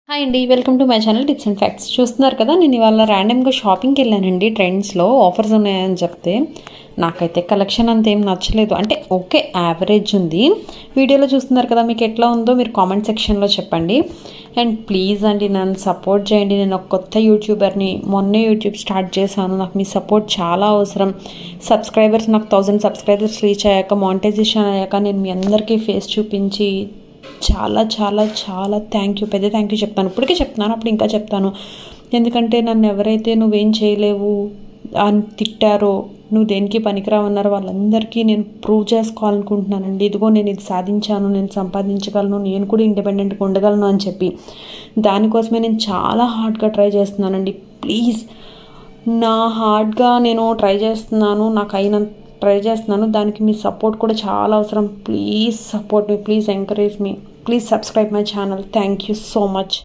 Hi అండి, welcome to my channel tips and facts. చూస్తున్నారు కదా, నేను ఇవాళ ర్యాండమ్గా షాపింగ్కి వెళ్ళానండి. ట్రెండ్స్లో ఆఫర్స్ ఉన్నాయని చెప్తే నాకైతే కలెక్షన్ అంత ఏం నచ్చలేదు. అంటే ఓకే, యావరేజ్ ఉంది. వీడియోలో చూస్తున్నారు కదా, మీకు ఎట్లా ఉందో మీరు కామెంట్ సెక్షన్లో చెప్పండి. అండ్ ప్లీజ్ అండి, నన్ను సపోర్ట్ చేయండి. నేను ఒక కొత్త యూట్యూబర్ని, మొన్నే యూట్యూబ్ స్టార్ట్ చేశాను. నాకు మీ సపోర్ట్ చాలా అవసరం. సబ్స్క్రైబర్స్ నాకు 1000 సబ్స్క్రైబర్స్ రీచ్ అయ్యాక, మానిటైజేషన్ అయ్యాక నేను మీ అందరికీ ఫేస్ చూపించి చాలా చాలా చాలా పెద్ద థ్యాంక్ యూ చెప్తాను. ఇప్పటికే చెప్తున్నాను, అప్పుడు ఇంకా చెప్తాను. ఎందుకంటే నన్ను ఎవరైతే నువ్వేం చేయలేవు అని తిట్టారో, నువ్వు దేనికి పనికిరావన్నారో వాళ్ళందరికీ నేను ప్రూవ్ చేసుకోవాలనుకుంటున్నానండి. ఇదిగో నేను ఇది సాధించాను, నేను సంపాదించగలను, నేను కూడా ఇండిపెండెంట్గా ఉండగలను అని చెప్పి దానికోసమే నేను చాలా హార్డ్గా ట్రై చేస్తున్నానండి. ప్లీజ్, నా హార్డ్గా నేను ట్రై చేస్తున్నాను, నాకు అయినంత ట్రై చేస్తున్నాను. దానికి మీ సపోర్ట్ కూడా చాలా అవసరం. Please support me, please encourage me, please subscribe my channel. Thank you so much.